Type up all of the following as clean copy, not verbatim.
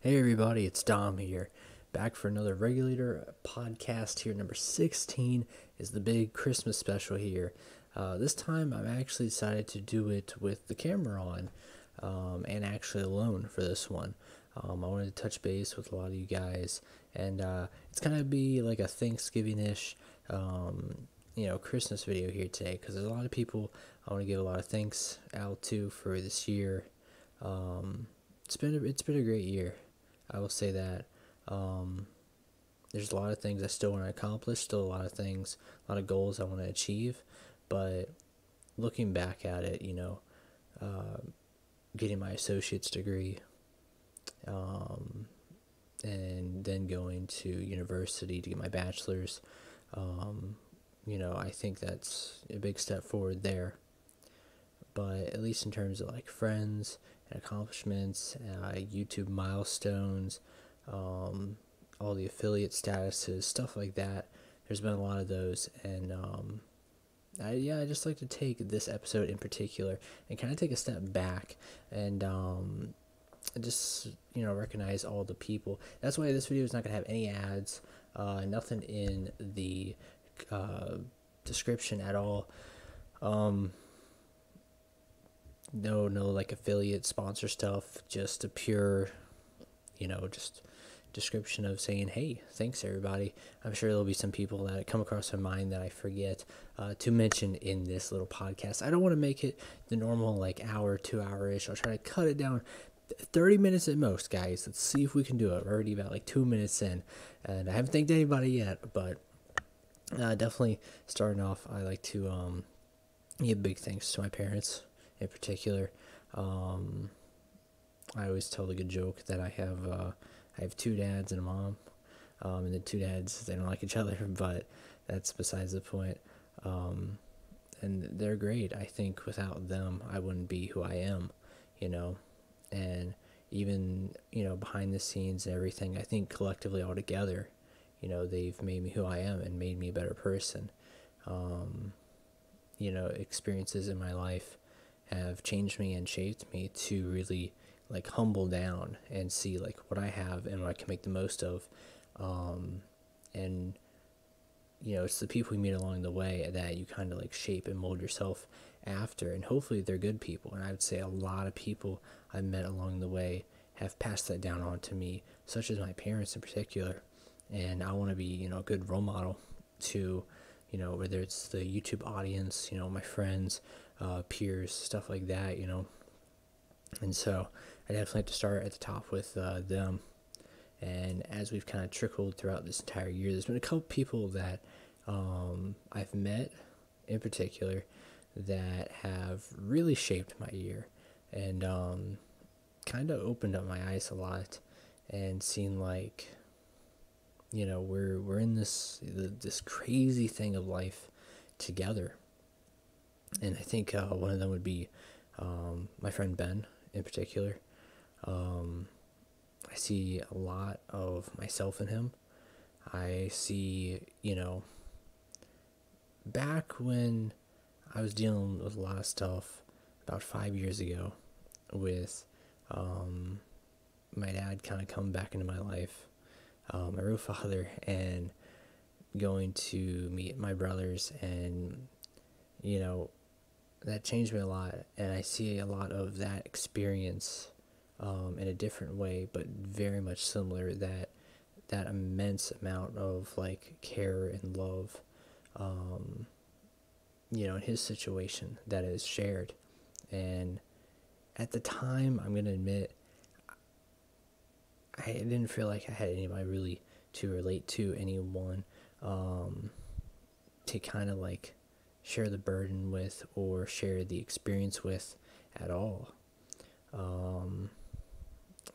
Hey everybody, it's Dom here, back for another Regulator podcast here. Number 16 is the big Christmas special here. This time I've actually decided to do it with the camera on and actually alone for this one. I wanted to touch base with a lot of you guys, and it's kind of be like a Thanksgiving-ish, Christmas video here today, because there's a lot of people I want to give a lot of thanks out to for this year. It's been a great year. I will say that. There's a lot of things I still want to accomplish, still a lot of things, a lot of goals I want to achieve, but looking back at it, getting my associate's degree, and then going to university to get my bachelor's, I think that's a big step forward there. But at least in terms of like friends and accomplishments, YouTube milestones, all the affiliate statuses, stuff like that. There's been a lot of those, and I just like to take this episode in particular and kind of take a step back and just recognize all the people. That's why this video is not gonna have any ads, nothing in the description at all. No like affiliate sponsor stuff, just a pure, just description of saying, hey, thanks everybody. I'm sure there'll be some people that come across my mind that I forget to mention in this little podcast. I don't want to make it the normal like hour, 2 hour-ish. I'll try to cut it down 30 minutes at most, guys. Let's see if we can do it. We're already about like 2 minutes in, and I haven't thanked anybody yet, but definitely starting off, I like to give big thanks to my parents in particular. I always tell the good joke that I have two dads and a mom, and the two dads, they don't like each other, but that's besides the point. And they're great. I think without them, I wouldn't be who I am, and even, behind the scenes and everything, I think collectively all together, they've made me who I am and made me a better person. Experiences in my life have changed me and shaped me to really like humble down and see like what I have and what I can make the most of. And it's the people you meet along the way that you kind of like shape and mold yourself after, and hopefully they're good people. And I would say a lot of people I've met along the way have passed that down on to me, such as my parents in particular. And I want to be, a good role model to, whether it's the YouTube audience, my friends, peers, stuff like that, And so I definitely have to start at the top with them. And as we've kind of trickled throughout this entire year, there's been a couple people that I've met in particular that have really shaped my year and kind of opened up my eyes a lot and seen like, we're in this crazy thing of life together. And I think one of them would be my friend Ben in particular. I see a lot of myself in him. I see, back when I was dealing with a lot of stuff about 5 years ago with my dad kind of come back into my life, my real father, and going to meet my brothers, and that changed me a lot. And I see a lot of that experience in a different way, but very much similar, that immense amount of like care and love, in his situation that is shared. And at the time, I'm going to admit, I didn't feel like I had anybody really to relate to, anyone to kind of like share the burden with or share the experience with at all.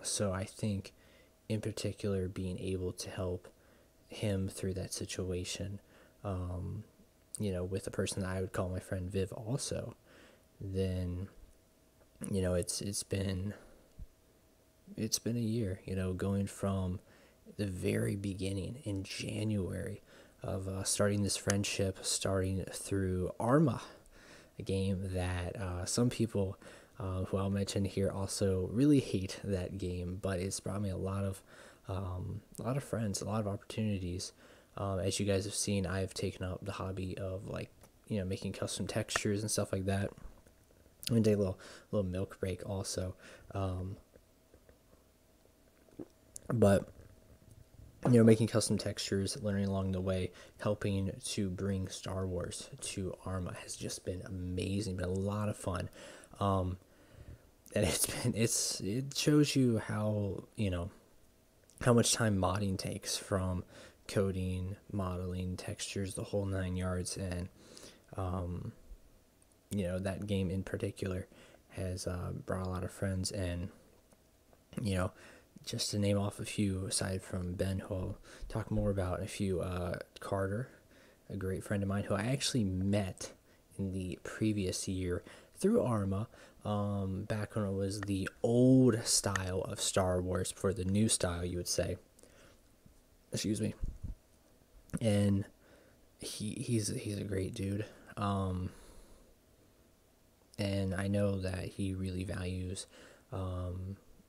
So I think in particular being able to help him through that situation, with a person that I would call my friend Viv also, then, it's been a year, going from the very beginning in January of starting this friendship, starting through Arma, a game that some people who I'll mention here, also really hate that game, but it's brought me a lot of friends, a lot of opportunities. As you guys have seen, I've taken up the hobby of like, making custom textures and stuff like that. I'm gonna take a little milk break also, but making custom textures, learning along the way, helping to bring Star Wars to Arma has just been amazing, been a lot of fun. And it shows you how, how much time modding takes, from coding, modeling, textures, the whole 9 yards. And that game in particular has brought a lot of friends. And just to name off a few, aside from Ben, who I'll talk more about, a few, Carter, a great friend of mine who I actually met in the previous year through Arma, back when it was the old style of Star Wars before the new style, you would say. Excuse me. And he's a great dude. And I know that he really values,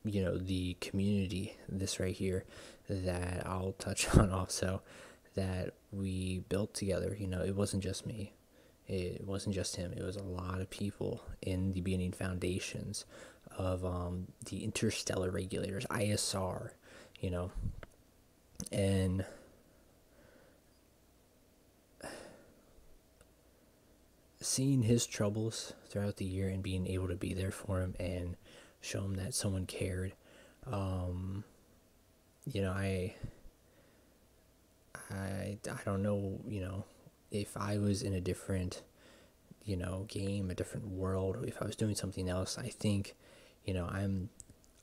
the community, this right here, that I'll touch on also, that we built together. It wasn't just me. It wasn't just him. It was a lot of people in the beginning foundations of the interstellar regulators, ISR, and seeing his troubles throughout the year and being able to be there for him and show him that someone cared. I don't know, if I was in a different, game, a different world, if I was doing something else, I think, I'm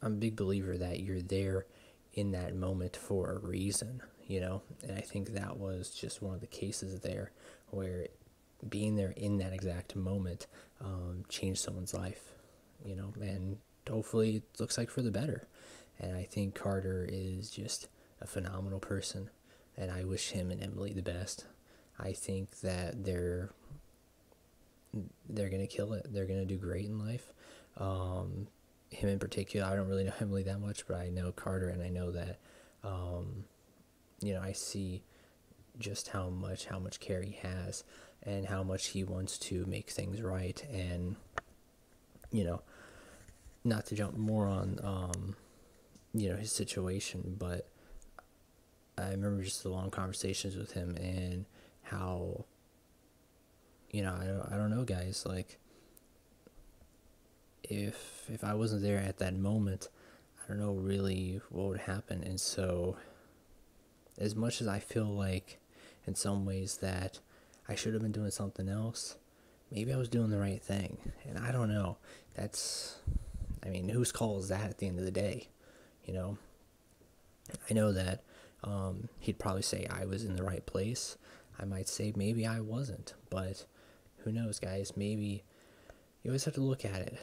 a big believer that you're there in that moment for a reason, and I think that was just one of the cases there where being there in that exact moment changed someone's life, and hopefully it looks like for the better. And I think Carter is just a phenomenal person, and I wish him and Emily the best. I think that they're gonna kill it. They're gonna do great in life. Him in particular, I don't really know Emily that much, but I know Carter, and I know that I see just how much care he has, and how much he wants to make things right. And not to jump more on his situation, but I remember just the long conversations with him, and how I don't know, guys, like, if I wasn't there at that moment, I don't know really what would happen. And so, as much as I feel like in some ways that I should have been doing something else, maybe I was doing the right thing. And I don't know. Whose call is that at the end of the day? I know that he'd probably say I was in the right place. I might say maybe I wasn't. But who knows, guys? Maybe you always have to look at it.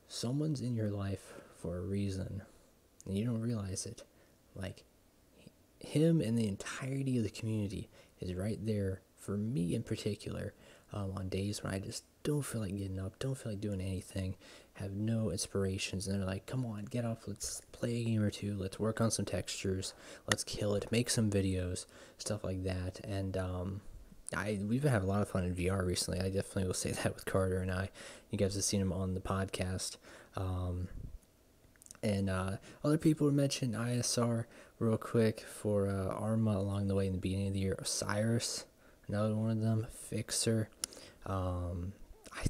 Someone's in your life for a reason, and you don't realize it. Like, him and the entirety of the community is right there for me in particular, on days when I just don't feel like getting up, don't feel like doing anything, have no inspirations, and they're like, come on, get up, let's play a game or two, let's work on some textures, let's kill it, make some videos, stuff like that. And we've been having a lot of fun in VR recently. I definitely will say that with Carter and I. You guys have seen him on the podcast. And other people mentioned ISR real quick for Arma along the way in the beginning of the year. Osiris, another one of them. Fixer.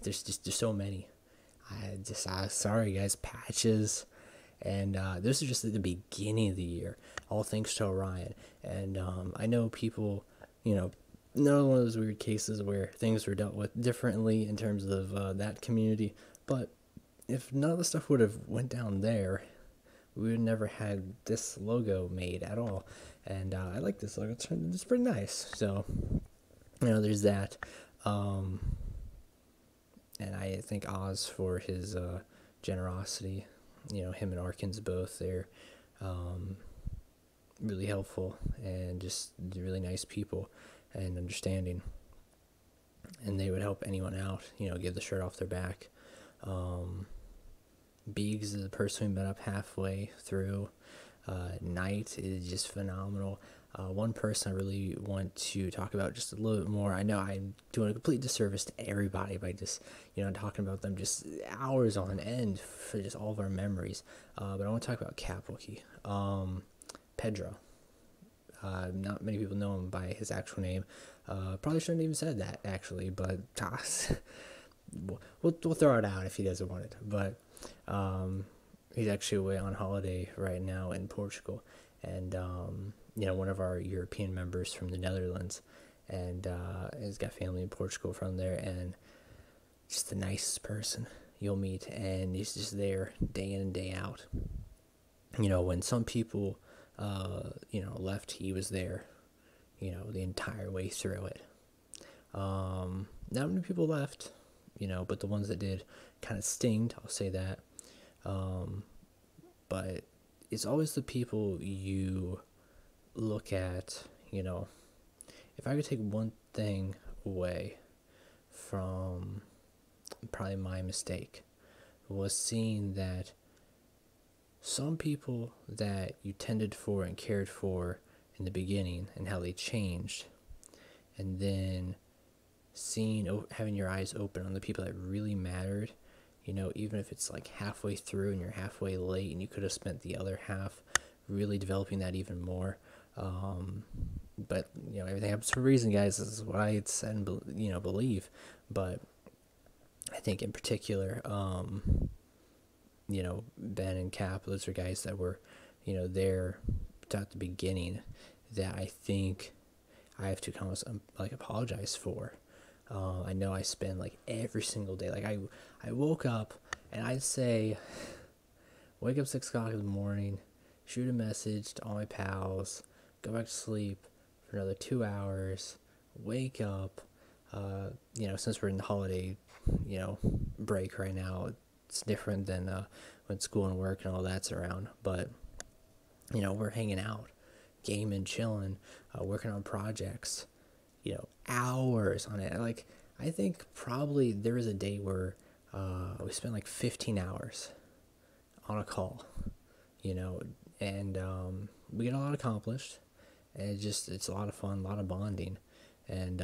There's so many. Sorry guys. Patches. And this is just at the beginning of the year. All thanks to Orion. And I know people, another one of those weird cases where things were dealt with differently in terms of that community. But if none of the stuff would have went down there, we would never had this logo made at all. And I like this logo. It's pretty nice. So, there's that. And I thank Oz for his generosity. Him and Arkins both, they're really helpful and just really nice people and understanding. And they would help anyone out, give the shirt off their back. Biggs is the person we met up halfway through. Knight is just phenomenal. One person I really want to talk about just a little bit more. I know I'm doing a complete disservice to everybody by just, talking about them just hours on end for just all of our memories. But I want to talk about Capwookie. Pedro. Not many people know him by his actual name. Probably shouldn't have even said that, actually, but we'll throw it out if he doesn't want it. But he's actually away on holiday right now in Portugal, and one of our European members from the Netherlands, and he's got family in Portugal from there, and just the nicest person you'll meet, and he's just there day in and day out. When some people left, he was there, the entire way through it. Not many people left, but the ones that did kind of stinged, I'll say that. But it's always the people you look at, if I could take one thing away from probably my mistake, was seeing that some people that you tended for and cared for in the beginning and how they changed, and then having your eyes open on the people that really mattered, even if it's like halfway through and you're halfway late and you could have spent the other half really developing that even more. But everything happens for a reason, guys. This is what I said and believe. But I think in particular, Ben and Cap, those are guys that were, there at the beginning, that I think I have to kind of apologize for. I know I spend every single day, I woke up and I'd say, wake up 6 o'clock in the morning, shoot a message to all my pals, go back to sleep for another 2 hours, wake up, since we're in the holiday, break right now, it's different than when school and work and all that's around, but, we're hanging out, gaming, chilling, working on projects, hours on it. I think probably there was a day where we spent 15 hours on a call, and we get a lot accomplished, and it's a lot of fun, a lot of bonding, and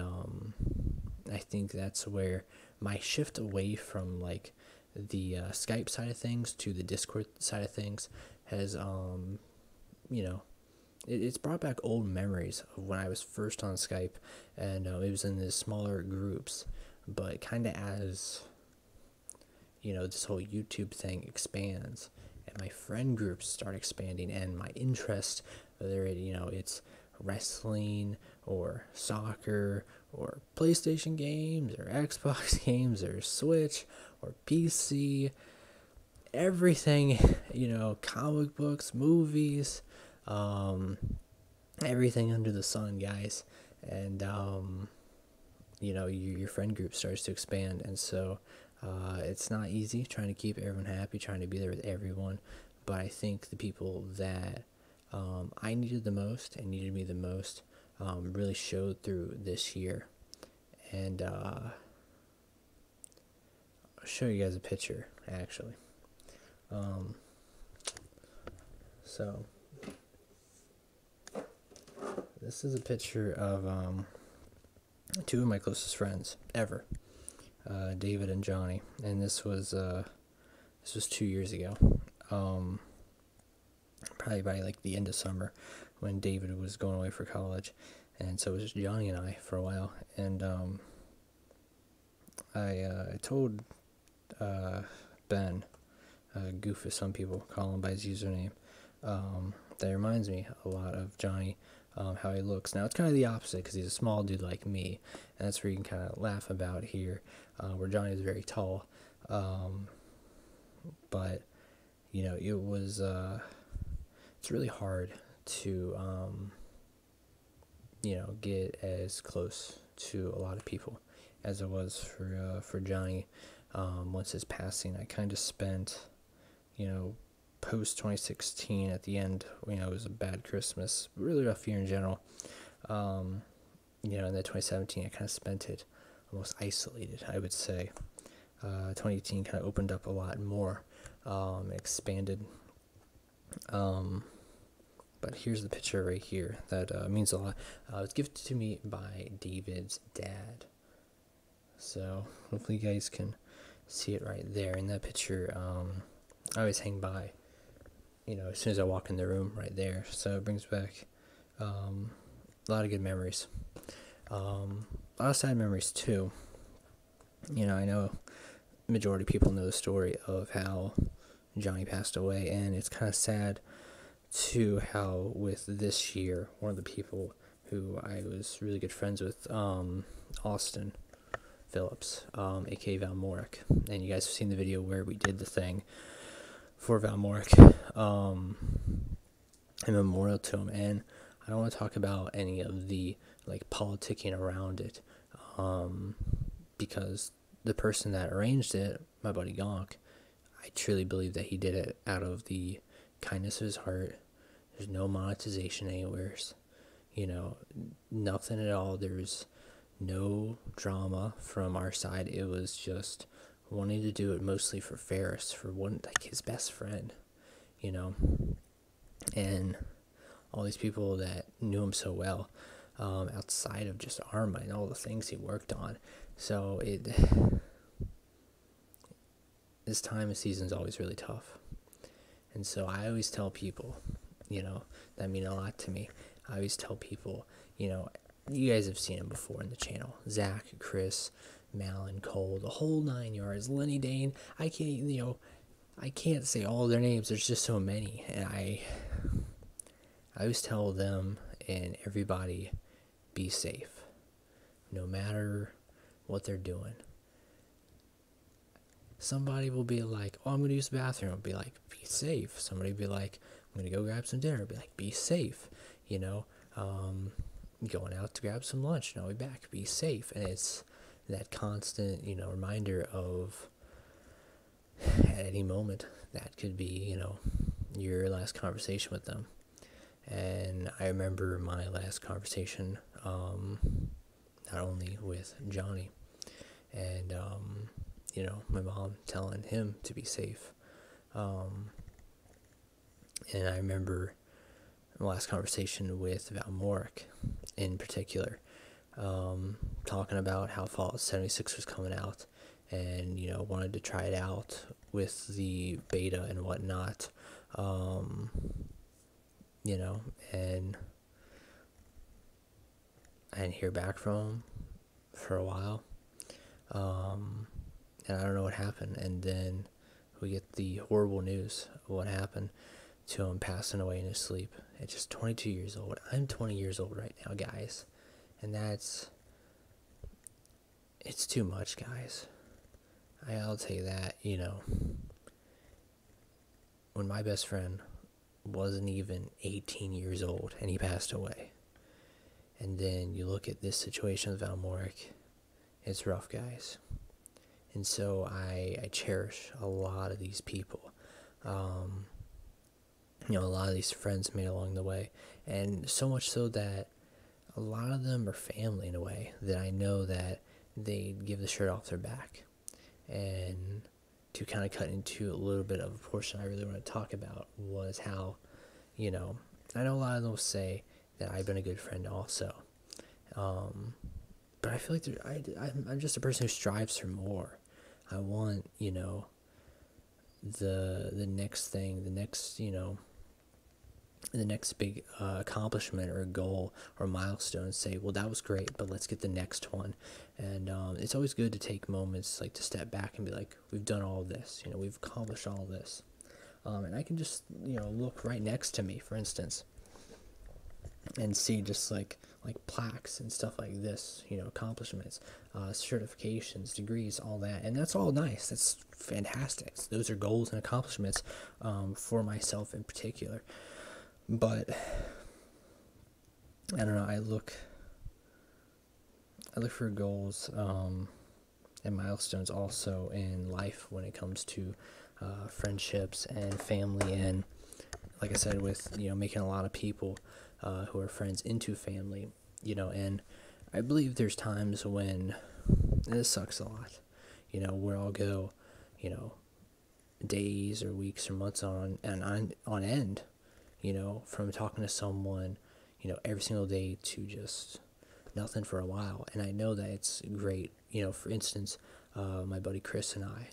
I think that's where my shift away from the Skype side of things to the Discord side of things has it's brought back old memories of when I was first on Skype, and it was in the smaller groups, but kind of as this whole YouTube thing expands and my friend groups start expanding, and my interest, whether it's wrestling or soccer or PlayStation games or Xbox games or Switch or PC, everything, comic books, movies, everything under the sun, guys, and your friend group starts to expand, and so it's not easy trying to keep everyone happy, trying to be there with everyone, but I think the people that I needed the most and needed me the most really showed through this year, and I'll show you guys a picture, actually. So this is a picture of two of my closest friends ever, David and Johnny, and this was 2 years ago, probably by the end of summer, when David was going away for college, and so it was just Johnny and I for a while, and I told Ben, Goof as some people call him by his username, that reminds me a lot of Johnny, how he looks. Now it's kind of the opposite, because he's a small dude like me, and that's where you can kind of laugh about here, where Johnny is very tall, but it was it's really hard to get as close to a lot of people as it was for Johnny. Once his passing, I kind of spent post 2016 at the end, it was a bad Christmas, really rough year in general, and then 2017 I kind of spent it almost isolated, I would say. 2018 kind of opened up a lot more expanded. But here's the picture right here that means a lot. It was gifted to me by David's dad. So hopefully you guys can see it right there. In that picture, I always hang by, as soon as I walk in the room right there. So it brings back a lot of good memories. A lot of sad memories too. I know majority of people know the story of how Johnny passed away, and it's kind of sad to how with this year, one of the people who I was really good friends with, Austin Phillips, aka Valmoric, and you guys have seen the video where we did the thing for Valmoric, a memorial to him, and I don't want to talk about any of the politicking around it, because the person that arranged it, my buddy Gonk, I truly believe that he did it out of the kindness of his heart. There's no monetization anywhere, nothing at all. There's no drama from our side. It was just wanting to do it mostly for Ferris, for his best friend, and all these people that knew him so well, outside of just Arma and all the things he worked on. So this time of season is always really tough. And so I always tell people, that mean a lot to me. I always tell people, you guys have seen him before in the channel. Zach, Chris, Malin, Cole, the whole 9 yards, Lenny Dane. I can't say all their names. There's just so many. And I always tell them and everybody, be safe. No matter what they're doing. Somebody will be like, oh, I'm going to use the bathroom. I'll be like, be safe. Somebody will be like, I'm going to go grab some dinner. I'll be like, be safe. Going out to grab some lunch. And I'll be back. Be safe. And it's that constant, reminder of at any moment that could be, your last conversation with them. And I remember my last conversation, not only with Johnny and, my mom telling him to be safe. And I remember my last conversation with Valmoric in particular, talking about how Fallout 76 was coming out and, wanted to try it out with the beta and whatnot, and I didn't hear back from him for a while. And I don't know what happened. And then we get the horrible news of what happened to him passing away in his sleep at just 22 years old. I'm 20 years old right now, guys. And it's too much, guys. I'll tell you that, when my best friend wasn't even 18 years old and he passed away. And then you look at this situation with Valmoric, it's rough, guys. And so I cherish a lot of these people. A lot of these friends made along the way. And so much so that a lot of them are family in a way, that I know that they give the shirt off their back. And to kind of cut into a little bit of a portion I really want to talk about was how, I know a lot of them will say that I've been a good friend also. But I feel like I'm just a person who strives for more. I want, the next thing, the next big accomplishment or goal or milestone. Say, well, that was great, but let's get the next one. And it's always good to take moments to step back and be like, we've done all this, we've accomplished all this. And I can just, look right next to me, for instance, and see just like plaques and stuff like this, accomplishments, certifications, degrees, all that. And that's all nice. That's fantastic. Those are goals and accomplishments for myself in particular. But I don't know, I look for goals and milestones also in life when it comes to friendships and family, and like I said, with making a lot of people who are friends into family, and I believe there's times when, and this sucks a lot, where I'll go, days or weeks or months on end, from talking to someone, every single day to just nothing for a while. And I know that it's great. For instance, my buddy Chris and I,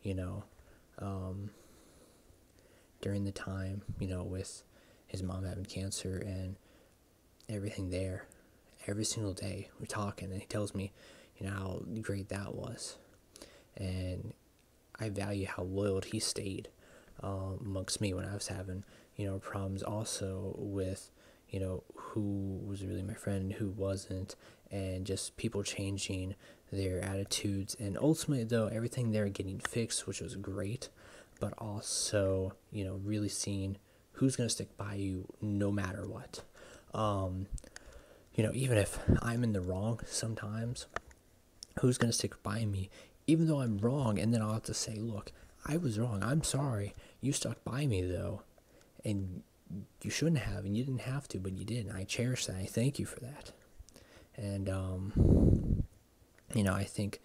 you know, um, during the time, with his mom having cancer and everything there, every single day we're talking, and he tells me, how great that was. And I value how loyal he stayed amongst me when I was having, problems also with, who was really my friend and who wasn't, and just people changing their attitudes. And ultimately, though, everything there getting fixed, which was great, but also, really seeing who's going to stick by you no matter what. Even if I'm in the wrong sometimes, who's going to stick by me, even though I'm wrong, and then I'll have to say, look, I was wrong, I'm sorry, you stuck by me, though, and you shouldn't have, and you didn't have to, but you did, and I cherish that, I thank you for that. And, I think,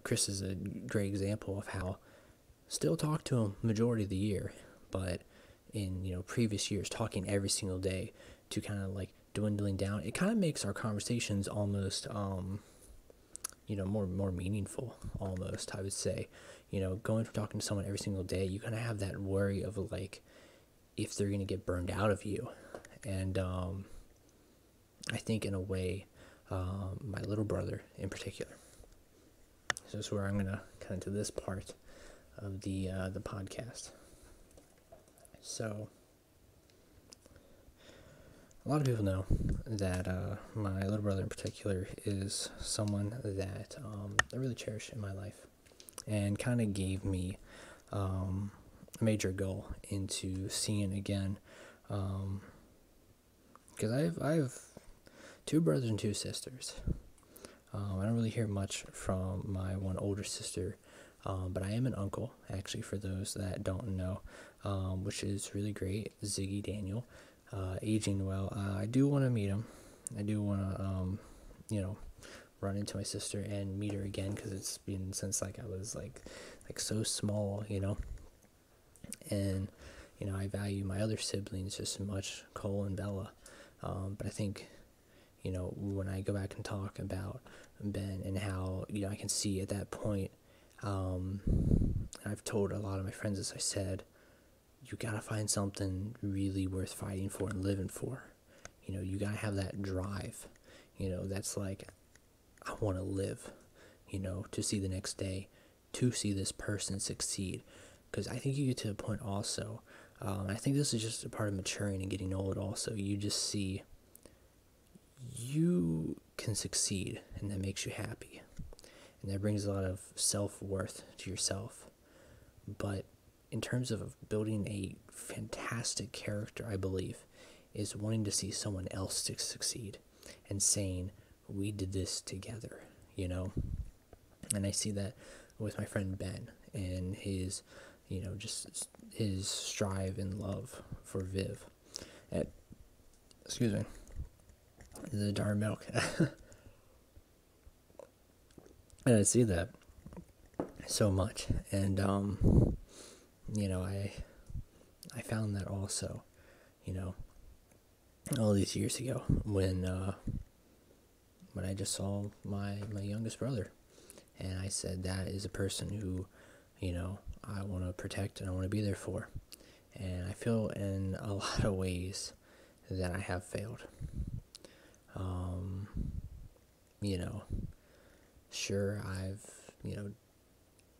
Chris is a great example of how still talk to him majority of the year, but in, previous years, talking every single day to kind of like dwindling down, it kind of makes our conversations almost, more meaningful, almost, I would say. Going from talking to someone every single day, you kind of have that worry of, like, if they're going to get burned out of you. And I think, in a way, my little brother in particular. So this is where I'm going to cut into this part of the podcast. So, a lot of people know that my little brother in particular is someone that I really cherish in my life, and kind of gave me a major goal into seeing again, because I have 2 brothers and 2 sisters. I don't really hear much from my one older sister, but I am an uncle, actually, for those that don't know, which is really great. Ziggy Daniel, aging well. I do want to meet him. I do want to, run into my sister and meet her again, because it's been since I was like so small, and I value my other siblings just as much, Cole and Bella, but I think, when I go back and talk about Ben and how, I can see at that point, I've told a lot of my friends, as I said, you gotta find something really worth fighting for and living for. You gotta have that drive, that's like, I want to live, to see the next day, to see this person succeed. Because I think you get to a point also, I think this is just a part of maturing and getting old also, you just see you can succeed, and that makes you happy. And that brings a lot of self-worth to yourself. But in terms of building a fantastic character, I believe, is wanting to see someone else succeed and saying, we did this together, And I see that with my friend Ben and his, just his strive and love for Viv. And, excuse me, the darn milk. And I see that so much. And, I found that also, all these years ago when I just saw my youngest brother, and I said, that is a person who, I want to protect and I want to be there for. And I feel in a lot of ways that I have failed. Sure, I've,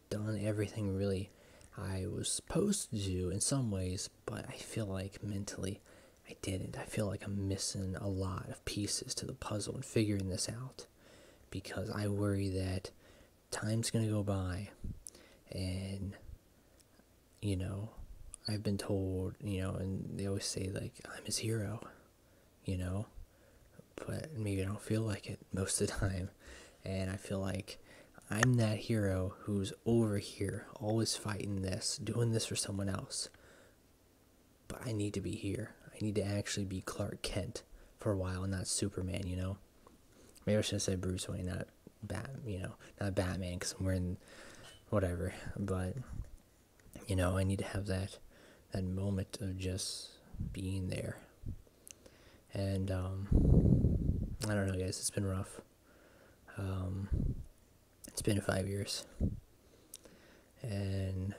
done everything really I was supposed to do in some ways, but I feel like mentally I didn't. I feel like I'm missing a lot of pieces to the puzzle and figuring this out, because I worry that time's going to go by and, I've been told, and they always say, like, I'm his hero, but maybe I don't feel like it most of the time. And I feel like I'm that hero who's over here, always fighting this, doing this for someone else. But I need to be here. I need to actually be Clark Kent for a while, not Superman, Maybe I should have said Bruce Wayne, not Batman, because I'm wearing whatever. But, I need to have that moment of just being there. And I don't know, guys. It's been rough. Um, it's been 5 years, and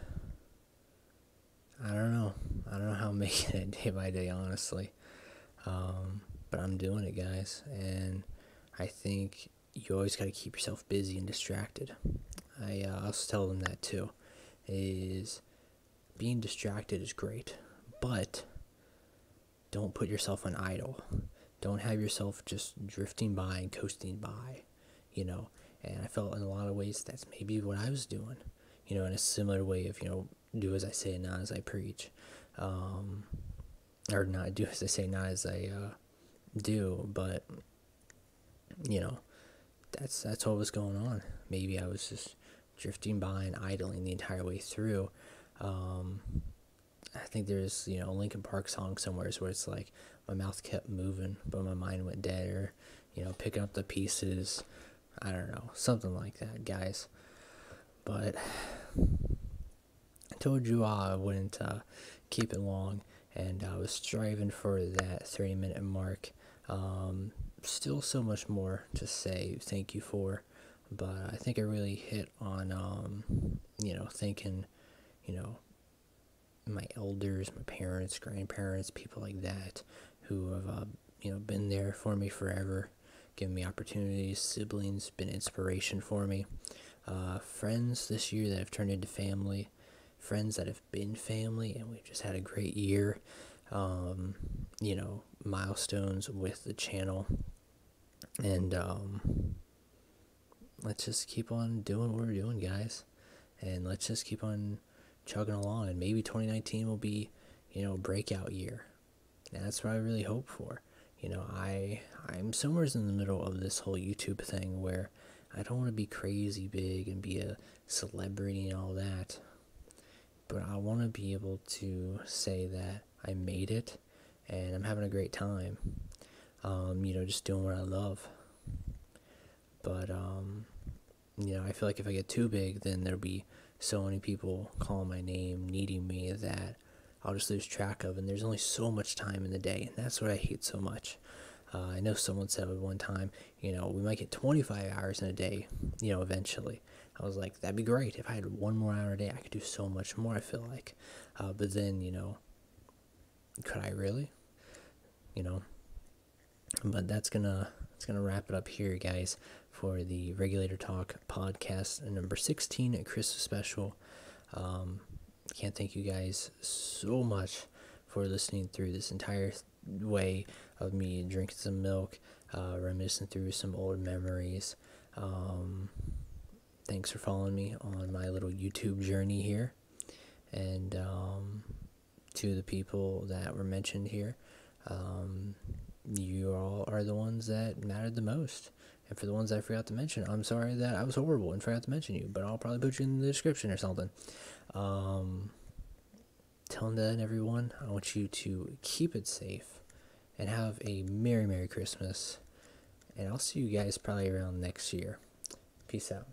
I don't know. I don't know how I'm making it day by day, honestly. But I'm doing it, guys, and I think you always got to keep yourself busy and distracted. I also tell them that too. Is being distracted is great, but don't put yourself on idle. Don't have yourself just drifting by and coasting by, And I felt in a lot of ways that's maybe what I was doing, in a similar way of, do as I say, not as I preach. Or not do as I say, not as I do, but, that's what was going on. Maybe I was just drifting by and idling the entire way through. I think there's, a Linkin Park song somewhere where it's like my mouth kept moving, but my mind went dead, or, picking up the pieces. I don't know, something like that, guys. But I told you I wouldn't keep it long, and I was striving for that 30-minute mark. Still so much more to say thank you for, but I think I really hit on, thanking, my elders, my parents, grandparents, people like that who have, been there for me forever, given me opportunities, siblings, been inspiration for me, friends this year that have turned into family, friends that have been family, and we've just had a great year, milestones with the channel, and let's just keep on doing what we're doing, guys, and let's just keep on chugging along, and maybe 2019 will be, a breakout year. And that's what I really hope for. I'm somewhere in the middle of this whole YouTube thing where I don't want to be crazy big and be a celebrity and all that, but I want to be able to say that I made it and I'm having a great time, just doing what I love. But I feel like if I get too big, then there'll be so many people calling my name, needing me, that I'll just lose track of, and there's only so much time in the day, and that's what I hate so much. I know someone said at one time, we might get 25 hours in a day, eventually. I was like, that'd be great. If I had one more hour a day, I could do so much more, I feel like. But then, could I really? But that's gonna wrap it up here, guys, for the Regulator Talk podcast number 16, a Christmas special. Can't thank you guys so much for listening through this entire way of me drinking some milk, reminiscing through some old memories. Thanks for following me on my little YouTube journey here, and to the people that were mentioned here, you all are the ones that mattered the most. And for the ones I forgot to mention, I'm sorry that I was horrible and forgot to mention you, but I'll probably put you in the description or something. Till then, everyone, I want you to keep it safe and have a Merry Christmas. And I'll see you guys probably around next year. Peace out.